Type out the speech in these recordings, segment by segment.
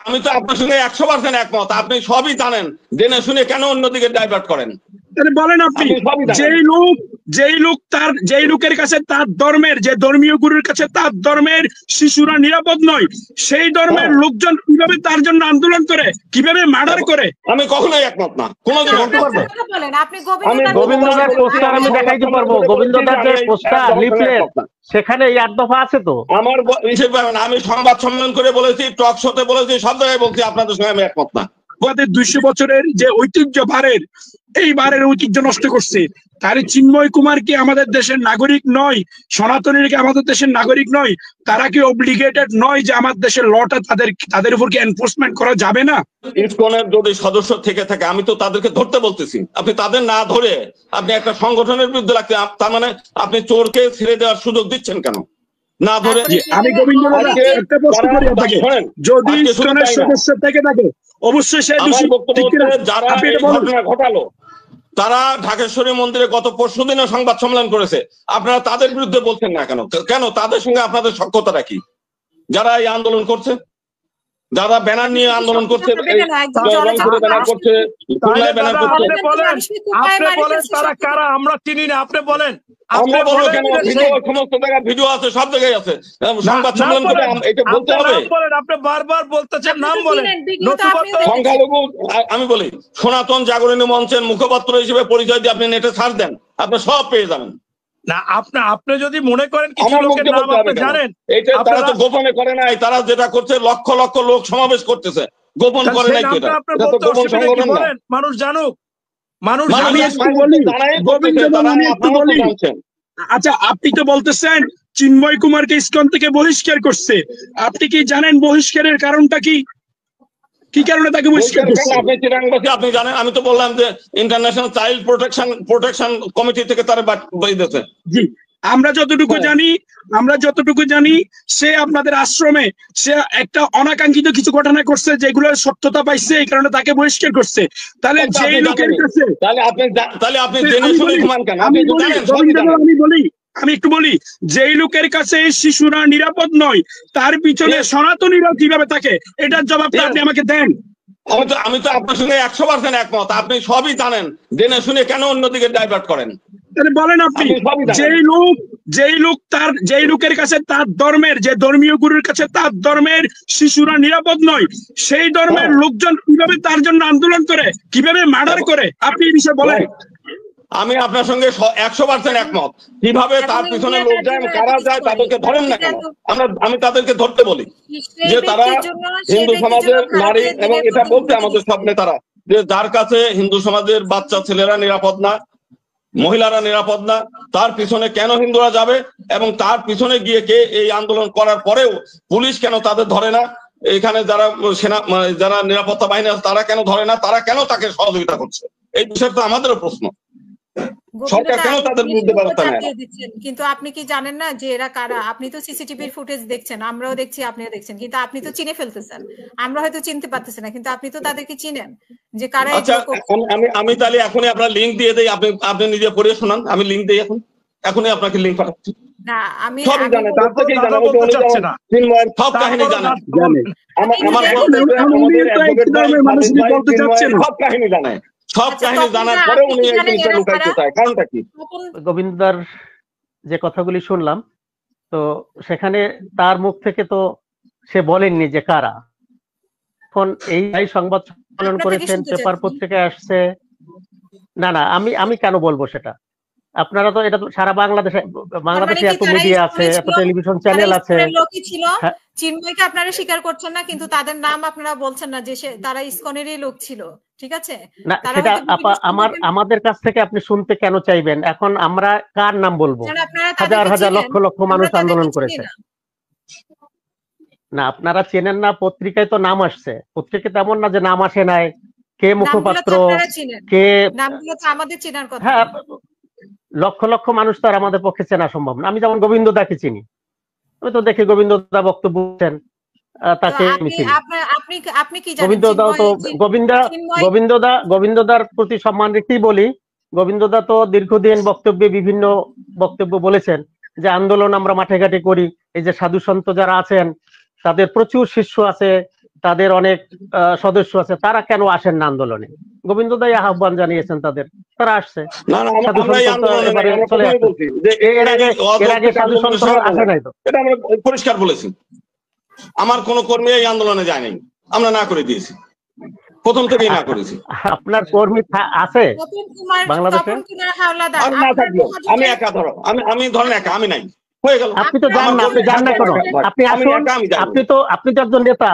আমি তো আপনার সঙ্গে 100% একমত। আপনি সবই জানেন, জেনে শুনে কেন অন্যদিকে ডাইভার্ট করেন? বলেন আপনি, যেই লোকের কাছে তার ধর্মের, যে ধর্মীয় গুরুর কাছে তার ধর্মের শিশুরা নিরাপদ নয়, সেই ধর্মের লোকজন কিভাবে তার জন্য আন্দোলন করে, কিভাবে মার্ডার করে? আমি কখনোই একমত না। কোনদিন বলতে পারবো? আমি গোবিন্দদার পোস্টার আমি দেখাইতে পারবো। গোবিন্দদার যে পোস্টার লিফলেট সেখানে এই 8 দফা আছে তো। আমার আমি সংবাদ সম্মেলন করে বলেছি, টক শোতে বলেছি, সব জায়গায় বলছি, আপনাদের সঙ্গে আমি একমত না। 200 বছরের যে ঐতিহ্য এই বারের ঐতিহ্য নষ্ট করছে। তার চিন্ময় কুমার কি আমাদের দেশের নাগরিক নয়? সনাতনীর কি আমাদের দেশের নাগরিক নয়? তারা কি অব্লিগেটেড নয় যে আমার দেশের লটা তাদের উপর কি এনফোর্সমেন্ট করা যাবে না? ইসকনের যদি সদস্য থেকে থাকে, আমি তো তাদেরকে ধরতে বলতেছি। আপনি তাদের না ধরে আপনি একটা সংগঠনের বিরুদ্ধে লাগতে, তার মানে আপনি চোরকে ছেড়ে দেওয়ার সুযোগ দিচ্ছেন কেন? না ধরে আমি একটা প্রশ্ন করি আপনাকে, যদি ইসকনের সদস্য থেকে থাকে অবশ্যই সে দোষী। যারা এই ঘটনা ঘটালো তারা ঢাকেশ্বরী মন্দিরে গত পরশুদিনও সংবাদ সম্মেলন করেছে, আপনারা তাদের বিরুদ্ধে বলছেন না কেন? কেন তাদের সঙ্গে আপনাদের সখ্যতাটা কি? যারা এই আন্দোলন করছে, যারা ব্যানার নিয়ে আন্দোলন করছে, ব্যানার করছে, তারা কারা আমরা চিনি না, আপনি বলেন। আমরা বলবো কেন? সমস্ত জায়গায় ভিডিও আছে, সব জায়গায় আছে, সংবাদ সম্মেলন করে এটা বলতে হবে? আপনি বারবার বলতেছেন, নাম বলেন। সংখ্যালঘু, আমি বলি সনাতন জাগরণী মঞ্চের মুখপাত্র হিসেবে পরিচয় দিয়ে আপনি নেটে সার্চ দেন, আপনি সব পেয়ে যাবেন। না, আপনি যদি মনে করেন কিছু লোকের নাম আপনি জানেন, এটা তারা তো গোপনে করে নাই। তারা যেটা করছে, লক্ষ লক্ষ লোক সমাবেশ করতেছে, গোপন করে নাই। এটা তো গোপন সংগঠন না, মানুষ জানুক। মানুষ আচ্ছা, আপনি তো বলতেছেন চিন্ময় কুমারকে ইসকন থেকে বহিষ্কার করছে। আপনি কি জানেন বহিষ্কারের কারণটা কি? কি কারণে তাকে বহিষ্কার করছে? আপনি চিরাংবাসী, আপনি জানেন। আমি তো বললাম যে ইন্টারন্যাশনাল চাইল্ড প্রোটেকশন কমিটি থেকে তারা বাড়ি দিয়েছে। জি, আমরা যতটুকু জানি সে আপনাদের আশ্রমে সে একটা অনাকাঙ্ক্ষিত কিছু ঘটনা করছে, যেগুলোর সত্যতা পাইছে, এই কারণে তাকে বহিষ্কার করছে। তাহলে যেই লোকের কাছে, আপনি জেনে শুনে ঘুমান কেন? আমি একটু বলি, যেই লোকের কাছে শিশুরা নিরাপদ নয়, তার পিছনে সনাতনীরা কিভাবে থাকে, এটার জবাবটা আপনি আমাকে দেন। আমি তো আপনার সঙ্গে 100% একমত। আপনি সবই জানেন, জেনে শুনে কেন অন্যদিকে ডাইভার্ট করেন? বলেন আপনি, যেই লোকের কাছে তার ধর্মের, যে ধর্মীয় গুরুর কাছে তার ধর্মের শিশুরা নিরাপদ নয়, সেই ধর্মের লোকজন কিভাবে তার জন্য আন্দোলন করে, কিভাবে মার্ডার করে, আপনি এই বিষয়ে বলেন। আমি আপনার সঙ্গে 100% একমত। কিভাবে তার পিছনে লোক যায়, কারা যায়, তাদেরকে ধরেন না কেন? আমি তাদেরকে ধরতে বলি যে তারা হিন্দু সমাজের নারী, এবং এটা বলতে আমাদের সব নেতারা যে যার কাছে হিন্দু সমাজের বাচ্চা ছেলেরা নিরাপদ না, মহিলারা নিরাপদ না, তার পিছনে কেন হিন্দুরা যাবে? এবং তার পিছনে গিয়ে কে এই আন্দোলন করার পরেও পুলিশ কেন তাদের ধরে না? এখানে যারা যারা নিরাপত্তা বাহিনী আছে তারা কেন ধরে না? তারা কেন তাকে সহযোগিতা করছে? এই বিষয়টা আমাদেরও প্রশ্ন। সরকার কেন তাদের বিরুদ্ধে ব্যবস্থা নেয়? কিন্তু আপনি কি জানেন না যে এরা কারা? আপনি তো সিসিটিভির ফুটেজ দেখছেন, আমরাও দেখছি, আপনিও দেখছেন, কিন্তু আপনি তো চিনে ফেলতেছেন। আমরা হয়তো চিনতে পারতেছি না, কিন্তু আপনি তো তাদেরকে চিনেন যে কারা। আমি তাহলে এখনই আপনার লিঙ্ক দিয়ে দেই, আপনি নিজে পড়ে শোনান। আমি লিঙ্ক দিই, এখনই আপনাকে লিঙ্ক পাঠাচ্ছি। না, আমি সবই জানেন, তার থেকেই জানেন, সব কাহিনী জানেন, সব কাহিনী জানেন। সব কাহিনী জানার পরে উনি এই জিনিসটা লুকাইতে চায়, কারণটা কি? গোবিন্দদার যে কথাগুলি শুনলাম, তো সেখানে তার মুখ থেকে তো সে বলেননি যে কারা। এখন এই সংবাদ সম্মেলন করেছেন, পেপার পত্রিকায় আসছে। না, আমি কেন বলবো সেটা? আপনারা তো এটা সারা বাংলাদেশে এত মিডিয়া আছে, এত টেলিভিশন চ্যানেল আছে। চিন্ময়কে আপনারা স্বীকার করছেন না, কিন্তু তাদের নাম আপনারা বলছেন না যে তারা ইসকনেরই লোক ছিল। ঠিক আছে, না সেটা আমাদের কাছ থেকে আপনি শুনতে কেন চাইবেন? এখন আমরা কার নাম বলবো? হাজার হাজার লক্ষ লক্ষ মানুষ আন্দোলন করেছে। না, আপনারা চেনেন না, পত্রিকায় তো নাম আসছে। পত্রিকা তেমন না যে নাম আসে নাই, কে মুখপাত্র, কে নামগুলো তো আমাদের চেনার কথা। হ্যাঁ, লক্ষ লক্ষ মানুষ তো আর আমাদের পক্ষে চেনা সম্ভব না। আমি যেমন গোবিন্দদাকে চিনি, আমি তো দেখি গোবিন্দদা বক্তব্য বলছেন, তাকে আমি চিনি। গোবিন্দদার প্রতি সম্মান রেখেই বলি, গোবিন্দদা তো দীর্ঘদিন বক্তব্যে বিভিন্ন বক্তব্য বলেছেন যে আন্দোলন আমরা মাঠে ঘাটে করি। এই যে সাধু সন্ত যারা আছেন তাদের প্রচুর শিষ্য আছে, তাদের অনেক সদস্য আছে, তারা কেন আসেন না আন্দোলনে? গোবিন্দ দাই আহ্বান জানিয়েছেন তাদের, তারা আসছে। না না, সাধু আমরা এই সন্ত তো আন্দোলনে এবারে আমরা চলে প্রথমেই আসছে। বলছি যে এর আগে অযৌক্তিক সাধু আন্দোলনের সন্ত সহায়তা আসে নাই। নাই তো। এটা আমরা পরিষ্কার বলেছি। আমার কোন কর্মী এই আন্দোলনে যায় নাই, আমরা না করে দিয়েছি, প্রথম থেকেই না করেছি। আপনার কর্মী আছে বাংলাদেশে? তপন কুমার হাওলাদার আর না থাকলো আমি একা, ধরো আমি ধরেন একা, আমি নাই, হয়ে গেল। আপনি তো জান না, আপনি জান না কেন? আপনি আসুন, আপনি তো একজন নেতা,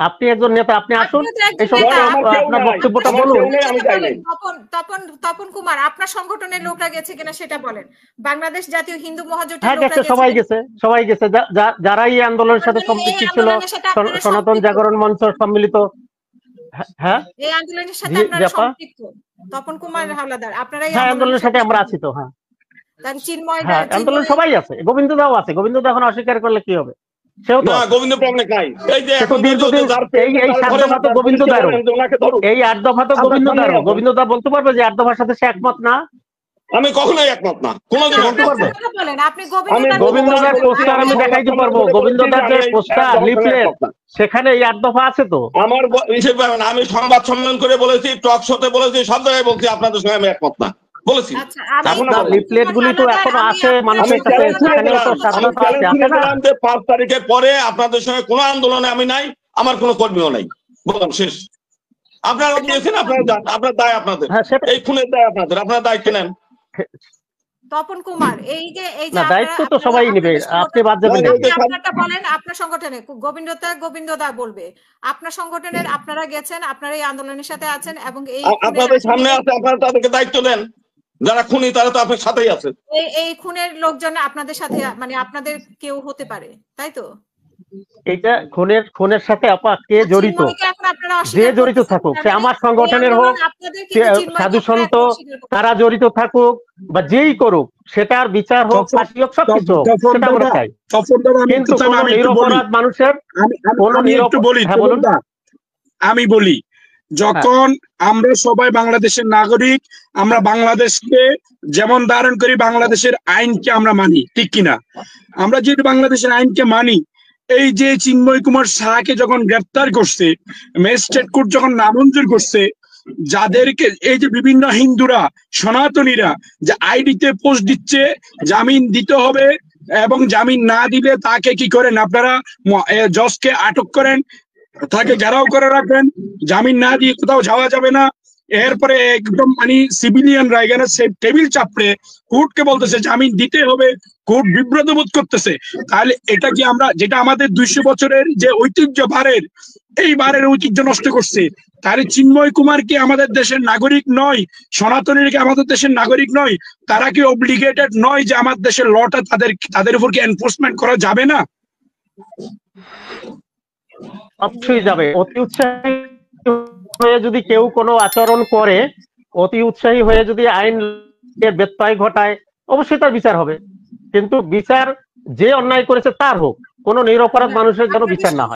আপনি একজন নেতা, আপনি আসুন, এই সময় আপনার বক্তব্যটা বলুন। তপন কুমার, আপনার সংগঠনের লোকরা গেছে কিনা সেটা বলেন। বাংলাদেশ জাতীয় হিন্দু মহাজোটের হ্যাঁ লোকরা গেছে, সবাই গেছে, যারাই এই আন্দোলনের সাথে সম্পৃক্ত ছিল, সনাতন জাগরণ মঞ্চ সম্মিলিত। হ্যাঁ, এই আন্দোলনের সাথে আপনারা সম্পৃক্ত। তপন কুমার হাওলাদার, আপনারা এই আন্দোলনের সাথে আমরা আছি তো। হ্যাঁ, তার চিন্ময় আন্দোলন সবাই আছে, গোবিন্দ দাও আছে। গোবিন্দ দা এখন অস্বীকার করলে কি হবে? সেও তো গোবিন্দ প্রবলেম নাই। এই যে এখন এই 7 দফা তো গোবিন্দ দারও, এই 8 দফা তো গোবিন্দ দারও। গোবিন্দ দা বলতে পারবে যে 8 দফার সাথে সে একমত না? আমি কখনোই একমত না, কোনোদিন বলতে পারবে? আপনি গোবিন্দ দার পোস্টার আমি দেখাইতে পারবো, গোবিন্দ দার যে পোস্টার লিফলেট সেখানে এই 8 দফা আছে তো। আমার হিসেবে আমি সংবাদ সম্মেলন করে বলেছি, টক শোতে বলেছি, সব জায়গায় বলছি আপনাদের সঙ্গে আমি একমত না বলেছি। লিফলেট গুলি তো এখনো আছে মানুষের কাছে, সেখানেও তো 7 দফা আছে না? 5 তারিখের পরে আপনাদের সঙ্গে কোনো আন্দোলনে আমি নাই, আমার কোনো কর্মীও নাই, বললাম শেষ। আপনারা দিয়েছেন, আপনারা যান, আপনার দায় আপনাদের, এই খুনের দায় আপনাদের, আপনারা দায়িত্ব নেন। তপন কুমার, এই যে দায়িত্ব তো সবাই নেবে, আপনি বাদ যাবেন। আপনারটা বলেন, আপনার সংগঠনে গোবিন্দ দা বলবে, আপনার সংগঠনের আপনারা গেছেন, আপনারা এই আন্দোলনের সাথে আছেন এবং এই আপনাদের সামনে আছে, আপনারা তাদেরকে দায়িত্ব দেন। যারা খুনি তারা তো আপনার সাথেই আছে। এই খুনের লোকজন আপনাদের সাথে, মানে আপনাদের কেউ হতে পারে, তাই তো? এটা খুনের সাথে আপা কে জড়িত, যে জড়িত থাকুক, সে আমার সংগঠনের হোক, সাধু সন্ত তারা জড়িত থাকুক বা যেই করুক, সেটার বিচার হোক, ফাঁসি হোক, সবকিছু হোক, সেটা আমরা চাই। কিন্তু কোনো নিরপরাধ মানুষের আমি বলি, যখন আমরা সবাই বাংলাদেশের নাগরিক, আমরা বাংলাদেশকে যেমন ধারণ করি, বাংলাদেশের আইনকে আমরা মানি, ঠিক কিনা? আমরা যেহেতু বাংলাদেশের আইনকে মানি, এই যে চিন্ময় কুমার শাহকে যখন গ্রেফতার করছে, ম্যাজিস্ট্রেট কোর্ট যখন নামঞ্জুর করছে, যাদেরকে এই যে বিভিন্ন হিন্দুরা, সনাতনীরা যে আইডিতে পোস্ট দিচ্ছে জামিন দিতে হবে, এবং জামিন না দিলে তাকে কি করেন আপনারা, জজকে আটক করেন, তাকে ঘেরাও করে রাখেন, জামিন না দিয়ে কোথাও যাওয়া যাবে না। এরপরে একদম মানে সিভিলিয়ানরা এখানে টেবিল চাপড়ে কোর্টকে বলতেছে জামিন দিতে হবে, কোর্ট বিব্রত বোধ করতেছে। তাহলে এটা কি আমরা, যেটা আমাদের 200 বছরের যে ঐতিহ্য বারের, এই বারের ঐতিহ্য নষ্ট করছে? তাহলে চিন্ময় কুমার কি আমাদের দেশের নাগরিক নয়? সনাতনীরা কি আমাদের দেশের নাগরিক নয়? তারা কি অব্লিগেটেড নয় যে আমার দেশের লটা তাদের উপর কি এনফোর্সমেন্ট করা যাবে না? অবশ্যই যাবে। অতি উৎসাহী হয়ে যদি কেউ কোনো আচরণ করে, অতি উৎসাহী হয়ে যদি আইনের ব্যত্যয় ঘটায়, অবশ্যই তার বিচার হবে। কিন্তু বিচার যে অন্যায় করেছে তার হোক, কোনো নিরপরাধ মানুষের যেন বিচার না হয়।